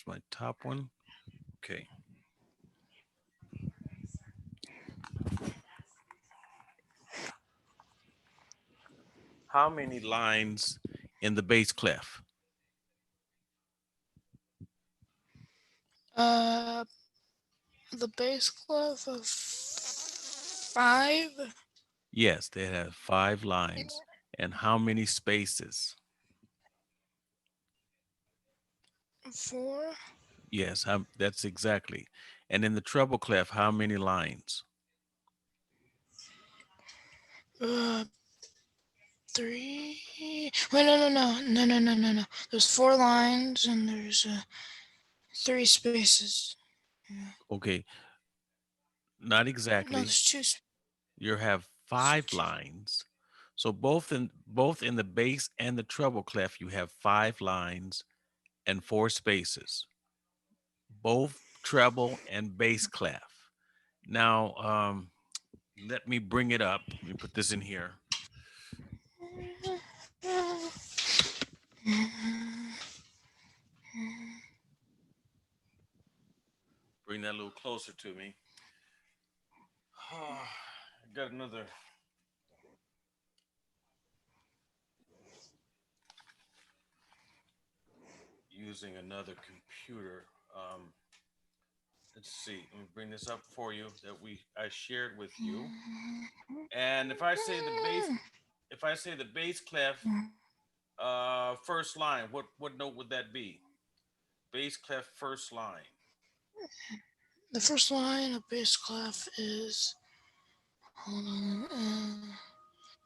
It's my top one. Okay. How many lines in the bass clef? Uh, the bass clef of 5, Yes, they have 5 lines. And how many spaces? 4, Yes, that's exactly. And in the treble clef, how many lines? uh, 3. Wait, no. There's 4 lines and there's 3 spaces. Okay, not No, exactly. there's two. You have There's 5 lines. So both in the bass and the treble clef, you have 5 lines and 4 spaces. Both treble and bass clef. Now, let me bring it up. Let me put this in here. Bring that a little closer to me. I got another using another computer. Let's see. Let me bring this up for you that we I shared with you. And if I say the bass clef, first line, what note would that be? Bass clef first line. The first line of bass clef is, hold on,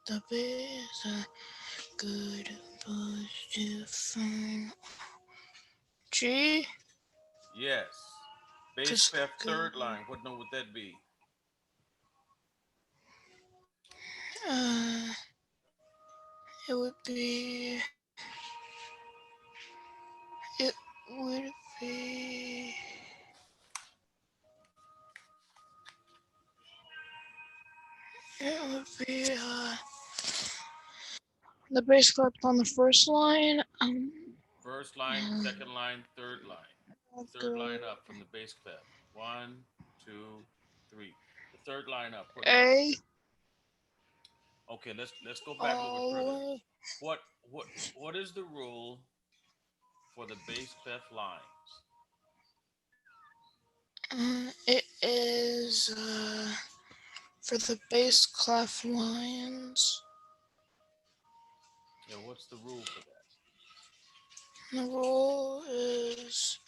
the bass, good positive fine G, Yes. Bass cause clef good, third line. What note would that be? uh, it would be, it would be, it would be, the bass clef on the first line, First line, second line, third line. I'll Third go line up from the bass clef. One, two, three. The third line up. What note? A Okay, let's go back a little bit all the further. way. What what is the rule for the bass clef lines? It is, for the bass clef lines. Yeah, what's the rule for that? The rule is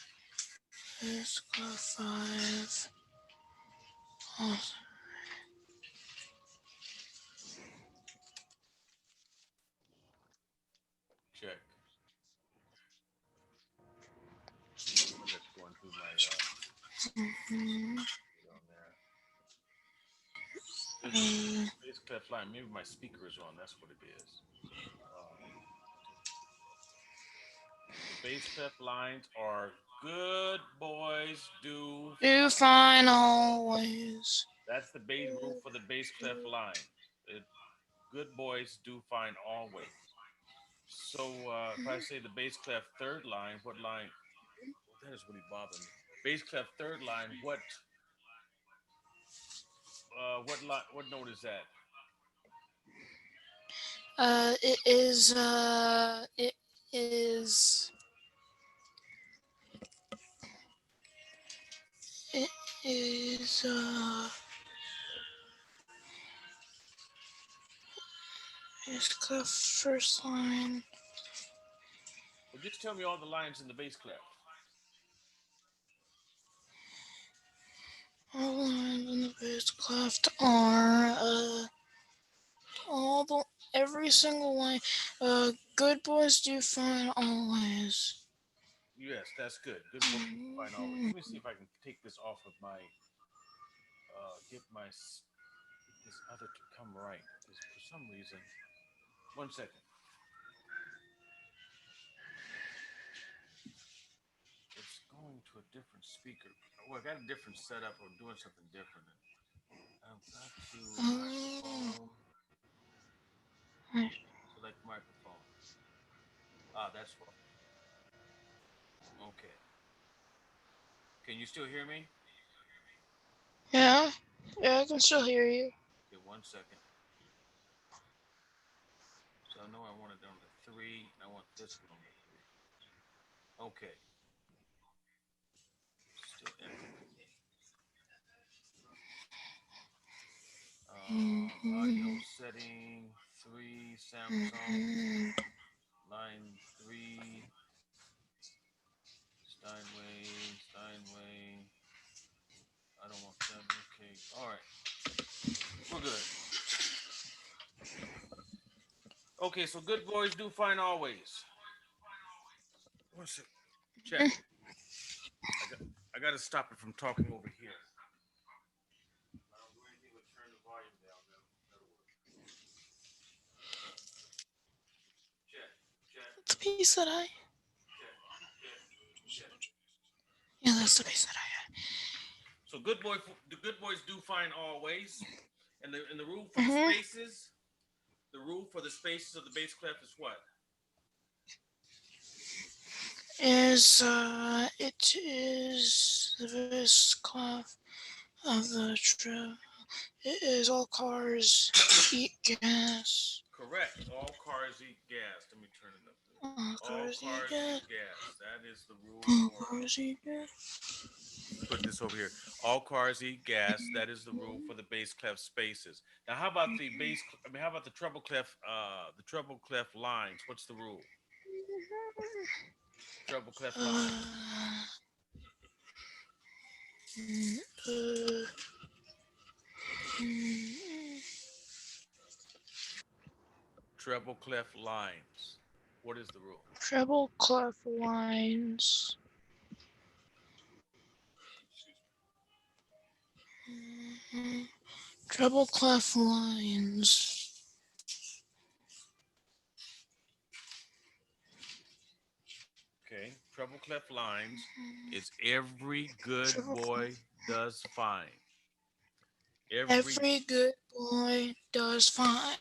clef 5. Oh, Check. I'm just going through my mhm. on there. Bass clef line. Maybe my speaker is on. That's what it is. Um, the bass clef lines are good boys do Do fine always. That's the base rule for the bass clef line. It, good boys do fine always. So if I say the bass clef third line, what line? Well, that is really bothering me. Bass clef third line. What line? What note is that? It is, is, it is, is clef first line. Well, just tell me all the lines in the bass clef. All lines in the bass clef are, all the, every single line. Good boys do fine always. Yes, that's good. Good boys do fine always. Let me see if I can take this off of my get this other to come right because for some reason. One second. It's going to a different speaker. Well, I got a different setup. I'm doing something different. I've got to Oh, microphone, select microphone. Ah, that's what. Okay. Can you still hear me? Yeah, yeah, I can still hear you. Okay, 1 second. So I know I want it on the three, and I want this one on the three. Okay, still echoing. Audio setting three, Samsung line three, Steinway, Steinway. I don't want that. Okay, all right, we're good. Okay, so good boys do fine always. One sec. Check. I got. I got to stop it from talking over here. I don't do anything but turn the volume down. That'll work. Check. Check. The piece that I. Check. Check. Check. Yeah, that's the piece that I had. So the good boys do fine always, and the rule for the Mhm. spaces, the rule for the spaces of the bass clef is what? It is the best clef of the trip. It is all cars eat gas. Correct. All cars eat gas. Let me turn it up there. All All cars eat cars eat gas. gas. That is the rule All for. cars eat gas. Put this over here. All cars eat gas. That is the rule for the bass clef spaces. Now, how about the bass? I mean, how about the treble clef? The treble clef lines. What's the rule? Treble clef lines. Uh, mm, uh, Treble clef lines. What is the rule? treble clef lines. Treble clef lines. Okay. Treble clef lines is every good Treble clef. boy does fine. Every Every good boy does fine.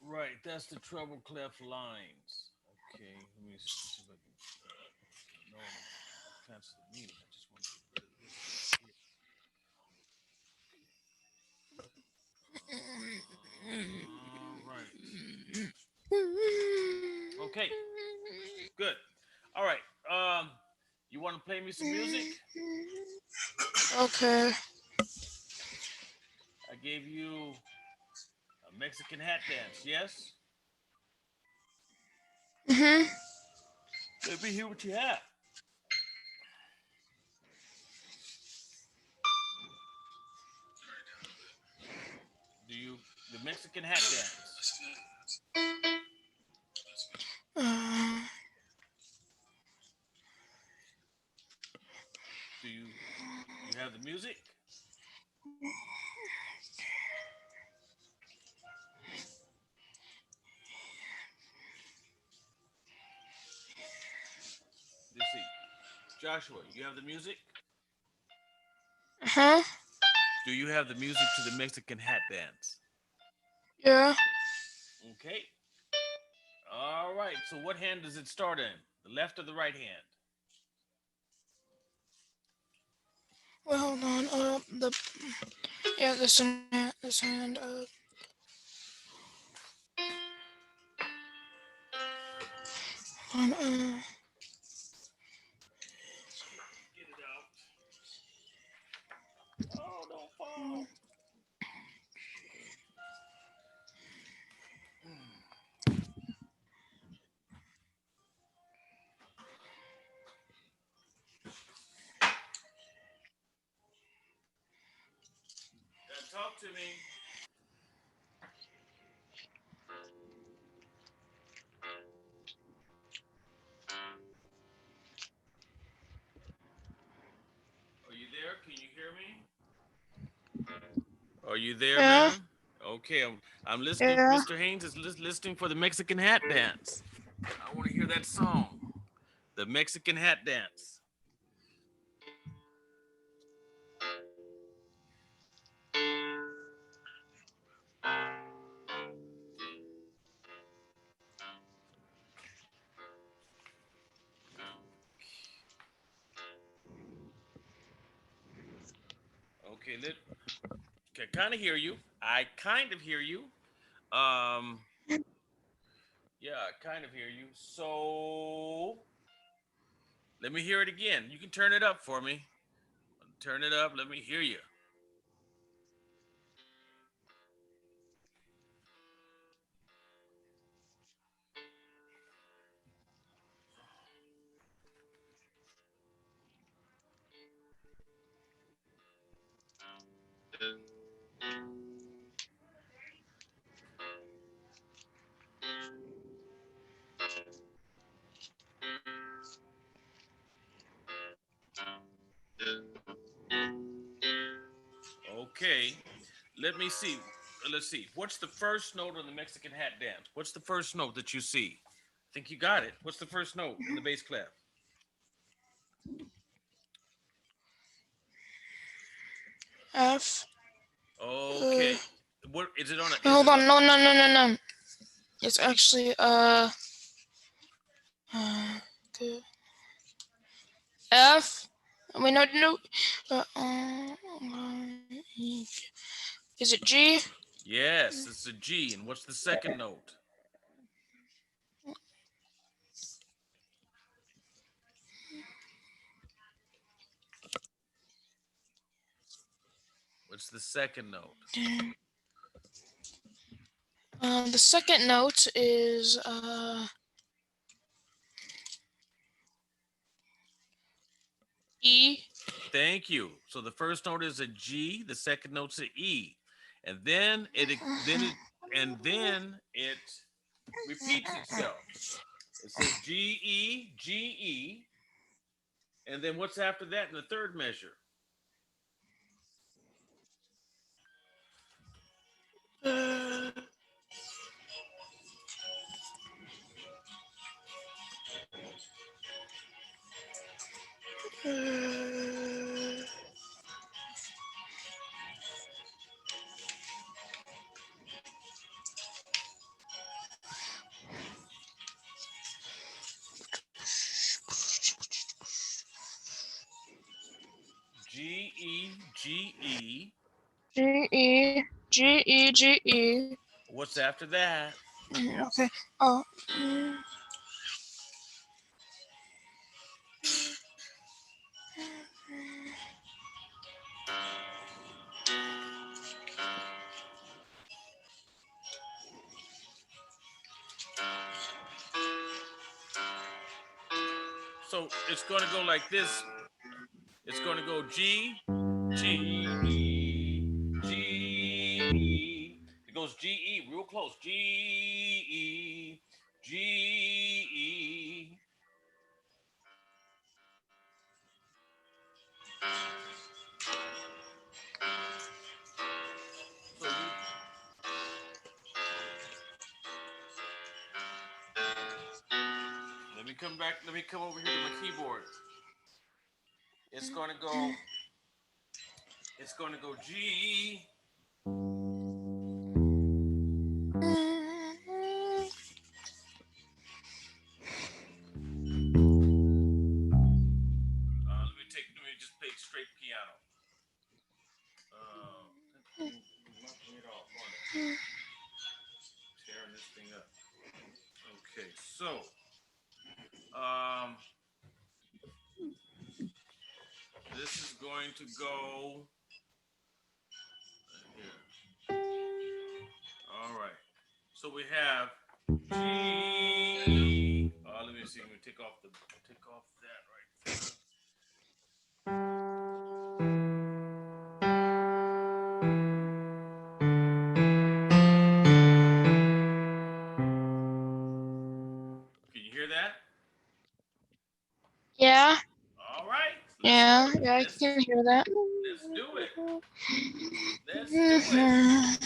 right. That's the treble clef lines. Okay. Let me see if I can. No, I'll cancel the meeting. I just want to get rid of this right here. All right. Okay. Good. All right. You want to play me some music? Okay. I gave you a Mexican hat dance. Yes. Mhm. Let me hear what you have. Do you the Mexican hat dance? Uh, Do you have the music? Let's see. Joshua, you have the music? huh? Do you have the music to the Mexican hat dance? Yeah. Okay. All right. So what hand does it start in? The left or the right hand? Well, hold on. This hand. This hand. On. Get it out. Oh, don't fall. Talk to me. Are you there? Can you hear me? Are you there, Yeah. ma'am? Okay, I'm listening. Yeah. Mr. Haynes is listening for the Mexican hat dance. I want to hear that song, the Mexican hat dance. Okay, can kind of hear you. I kind of hear you. Um, yeah, I kind of hear you. So let me hear it again. You can turn it up for me. Turn it up. Let me hear you. Okay. Let me see. Let's see. What's the first note on the Mexican hat dance? What's the first note that you see? I think you got it. What's the first note in the bass clef? F. Uh, Okay. What is it on a? Is hold it on? on. No, no, no, no, no. It's actually good. F. Wait, no, no. Is it G? Yes, it's a G. And what's the second note? What's the second note? The second note is E. Thank you. So the first note is a G, the second note's a E. And then it repeats itself. It says G E, and then what's after that in the third measure? Uh, uh, G E. G E G E G E. What's after that? Okay. Oh. So it's going to go like this. It's going to go G E. It goes G E real close. G E. So let me come back. Let me come over here to my keyboard. It's going to go. It's going to go G. Let me just play straight piano. Knocking it off on it. Tearing this thing up. Okay, so this is going to go here. All right. So we have G. Let me see. Let me take off that right there. Can you hear that? Yeah. All right. Yeah. Yeah. I Let's can hear that. let's do it. Let's do it.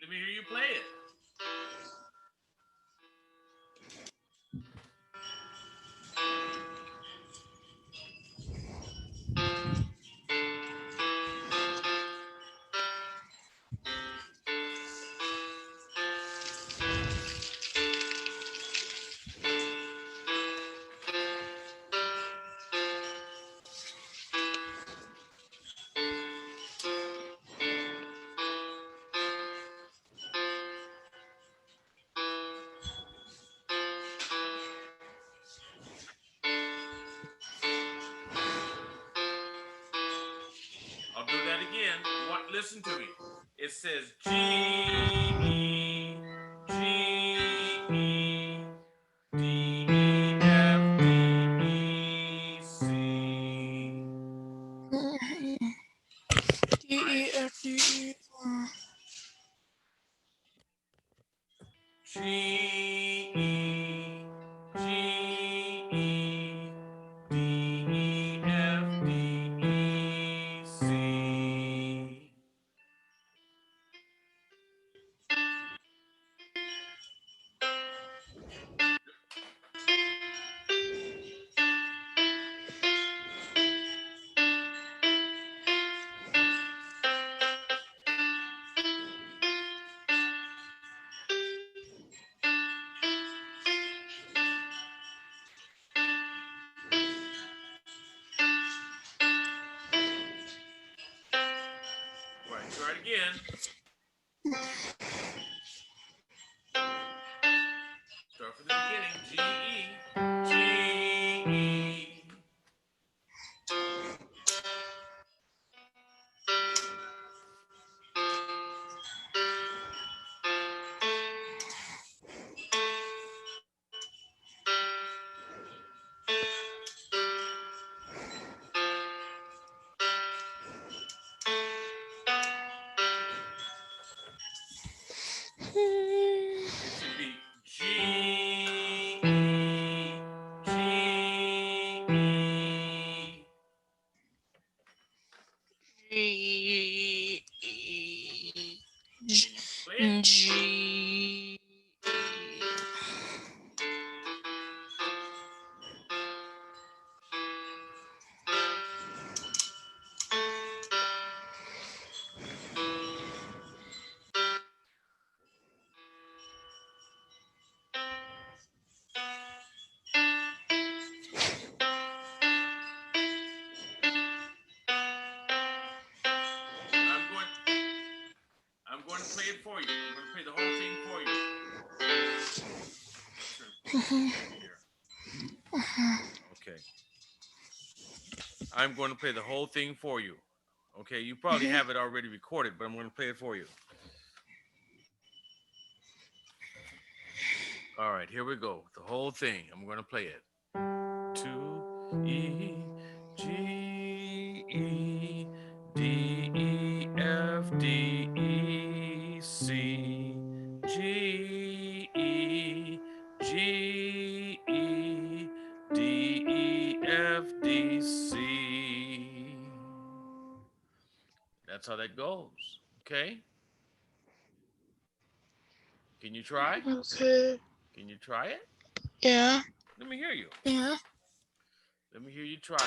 Let me hear you play it. listen to me. It says G E G E D E F D E C. D E F D E. G E G E D E F D E C. Right, try it again. Start from the beginning. G E G E. It should be G E G E. G Can you play it? G. I'm going. I'm going to play it for you. I'm going to play the whole thing for you. Here. Okay. I'm going to play the whole thing for you. Okay. You probably have it already recorded, but I'm going to play it for you. All right. Here we go. The whole thing. I'm going to play it. Two E G E D E F D E C G E G E D E F D C. That's how that goes. Okay? Can you try? Okay. Can you try it? Yeah. Let me hear you. Yeah. Let me hear you try.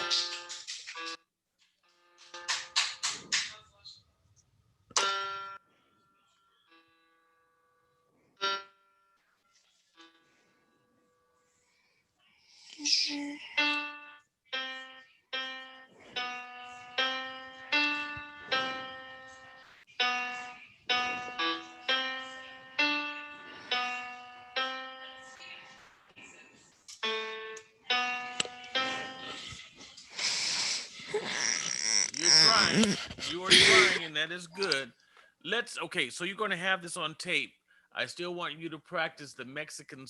G. You're trying. You are trying, and that is good. Let's okay. So you're going to have this on tape. I still want you to practice the Mexican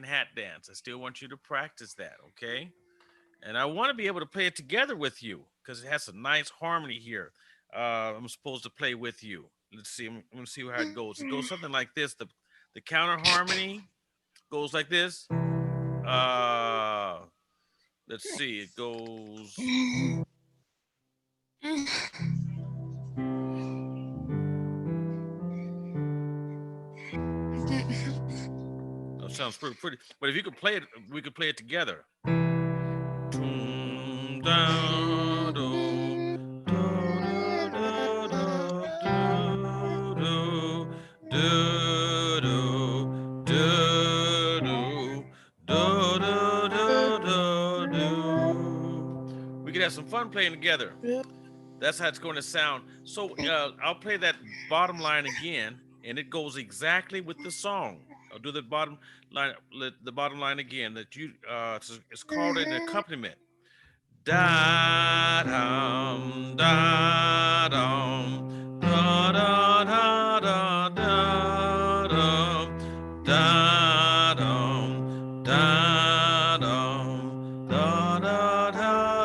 hat dance. I still want you to practice that, okay? And I want to be able to play it together with you because it has a nice harmony here. I'm supposed to play with you. Let's see. I'm going to see how it goes. It goes something like this. The counter harmony goes like this. Uh, let's see. It goes. That sounds pretty. But if you could play it, we could play it together. Doom, down, do, do, do, do, do, do, do, do, do, do, do, do, do. We could have some fun playing together. That's how it's going to sound. So I'll play that bottom line again, and it goes exactly with the song. I'll do the bottom line again. That you, it's called an accompaniment. Da dum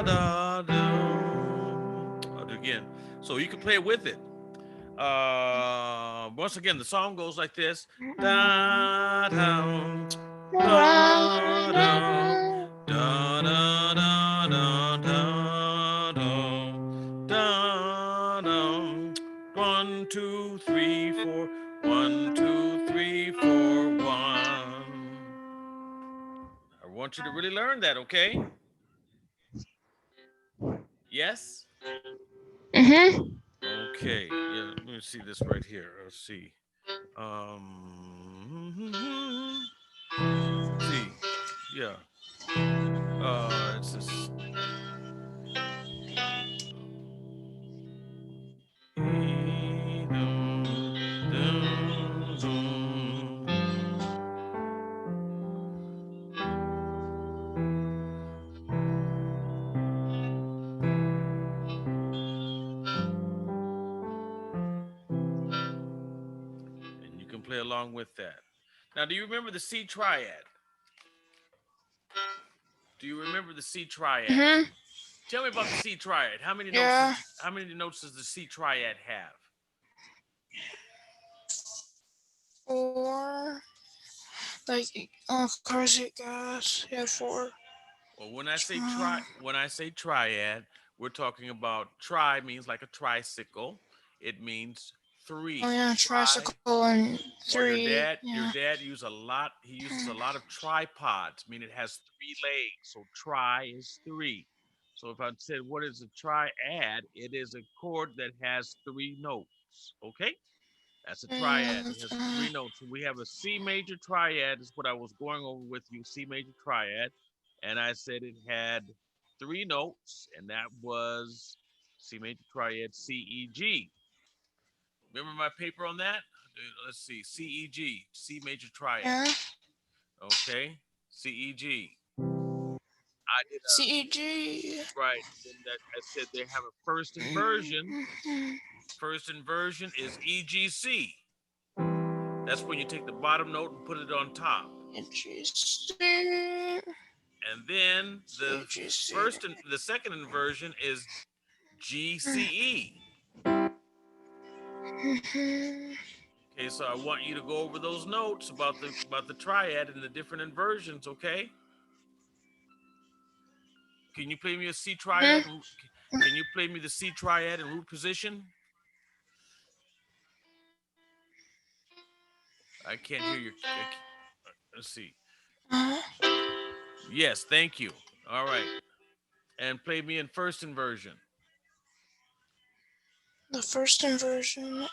da, da. I'll do it again. So you can play with it. Once again, the song goes like this. Da, da, da, da, da, da, da, da, da, da, da. 1, 2, 3, 4. 1, 2, 3, 4, 1. I want you to really learn that, okay? Yes? Mm-hmm. Okay. Yeah, let me see this right here. Let's see. See. Yeah. It's this. And you can play along with that. Now, do you remember the C triad? Do you remember the C triad? Mm-hmm. Tell me about the C triad. How many notes Yeah. does the C triad have? 4. Like, cars hit gas. Yeah, 4. Well, Tri- when I say triad, we're talking about tri means like a tricycle. It means oh, three. yeah, Tri tricycle and or 3. your Yeah. dad use a lot he uses a lot of tripods, meaning it has three legs. So tri is three. So if I said what is a triad, it is a chord that has three notes. Okay? That's a triad. It has three notes. So we have a C major triad, is what I was going over with you, C major triad. And I said it had three notes, and that was C major triad, C, E, G. Remember my paper on that? Let's see, C, E, G, C major triad. Yeah. Okay, C, E, G. I did CEG. right. Then that I said they have a first inversion. First inversion is E, G, C. That's when you take the bottom note and put it on top. EGC. And then CGC. the second inversion is GCE. Okay, so I want you to go over those notes about the triad and the different inversions, okay? Can you play me a C triad? Can you play me the C triad in root position? I can't hear your. Let's see. Yes, thank you. All right, and play me in first inversion. The first inversion.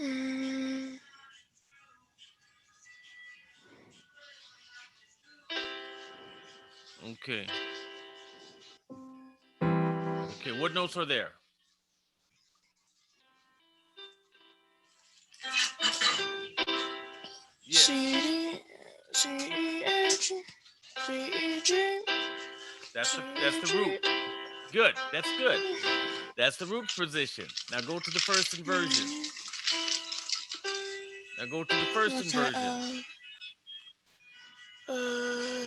Mm, Okay. Okay, what notes are there? Yes, CD. CEG. CEG. that's the root. Good. That's good. That's the root position. Now go to the first inversion. Now go to the first Okay. inversion. Uh.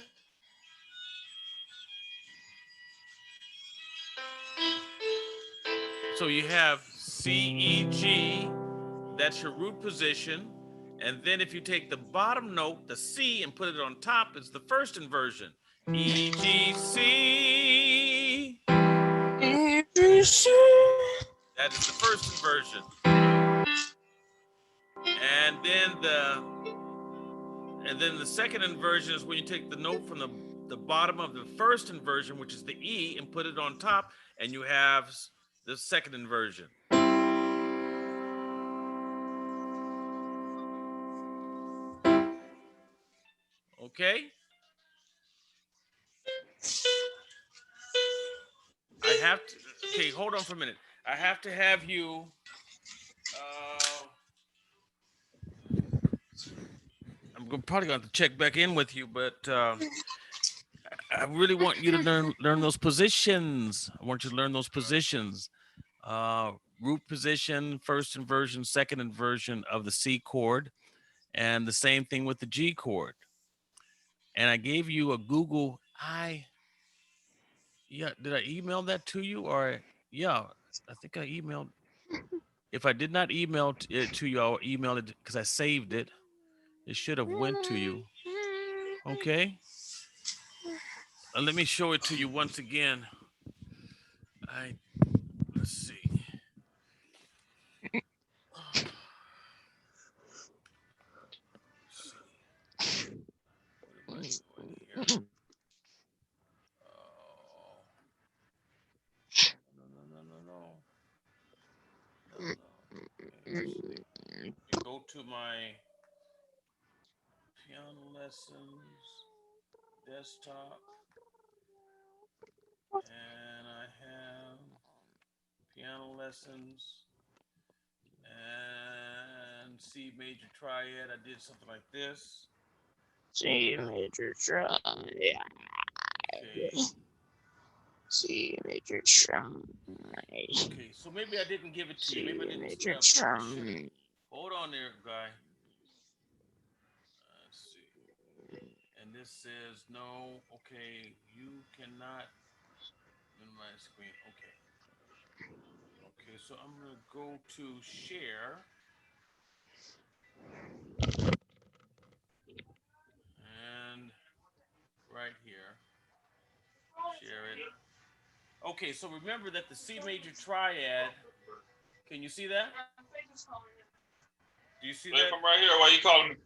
So you have C, E, G. That's your root position. And then if you take the bottom note, the C, and put it on top, it's the first inversion. E, G, C. EGC. That is the first inversion. And then the second inversion is when you take the note from the bottom of the first inversion, which is the E, and put it on top, and you have the second inversion. Okay? I have to. Okay, hold on for a minute. I have to have you. Uh, probably going to have to check back in with you, but I really want you to learn those positions. I want you to learn those positions. Uh, Root position, first inversion, second inversion of the C chord, and the same thing with the G chord. And I gave you a Google. Yeah, did I email that to you or yeah, I think I emailed. If I did not email it to you, I'll email it because I saved it. It should have went to you. Okay. Let me show it to you once again. I let's see. Let's see. What am I doing here? Oh, no, no, no, no, no, no, no. Okay, let's see. Okay, go to my piano lessons desktop, and I have piano lessons and C major triad. I did something like this. C major try. Okay. C major try. Okay. So maybe I didn't give it to you. Maybe I C didn't. major I should have. try. Hold on there, guy. Let's see. And this says no. Okay, you cannot minimize screen. Okay. Okay. So I'm gonna go to share and right here share it. Okay. So remember that the C major triad. Can you see that? Do you see Play that? from right here. Why you calling me?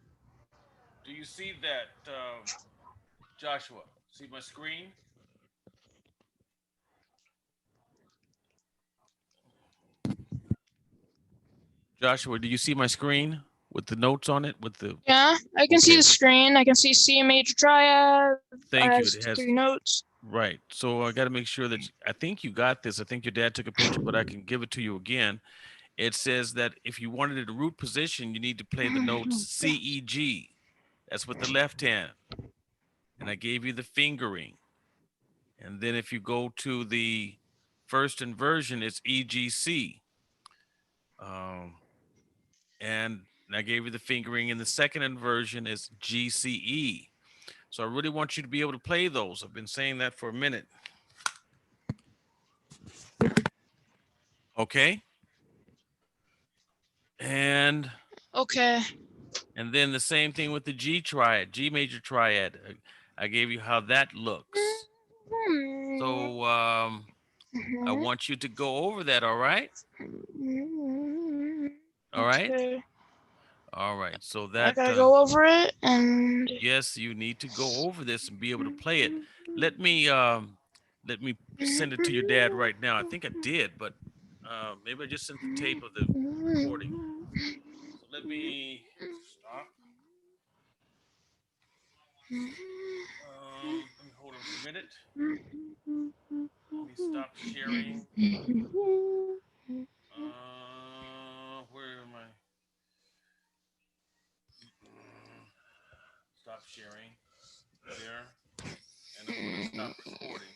Do you see that, Joshua? See my screen? Joshua, do you see my screen with the notes on it? With the Yeah, I can see okay, the screen. I can see C major triad. thank you. Has It three has notes. right. So I got to make sure that I think you got this. I think your dad took a picture, but I can give it to you again. It says that if you wanted it a root position, you need to play the notes C, E, G. That's with the left hand, and I gave you the fingering. And then if you go to the first inversion, it's E, G, C. Um, and I gave you the fingering in the second inversion is GCE. So I really want you to be able to play those. I've been saying that for a minute. Okay. And Okay. and then the same thing with the G triad, G major triad. I gave you how that looks. So I want you to go over that, all right? All right? Okay. All right. So I that gotta go over it and. yes, you need to go over this and be able to play it. Let me let me send it to your dad right now. I think I did, but maybe I just sent the tape of the recording. So let me hold on for a minute. Let me stop sharing. Where am I? Stop sharing. There. And I'm gonna stop recording.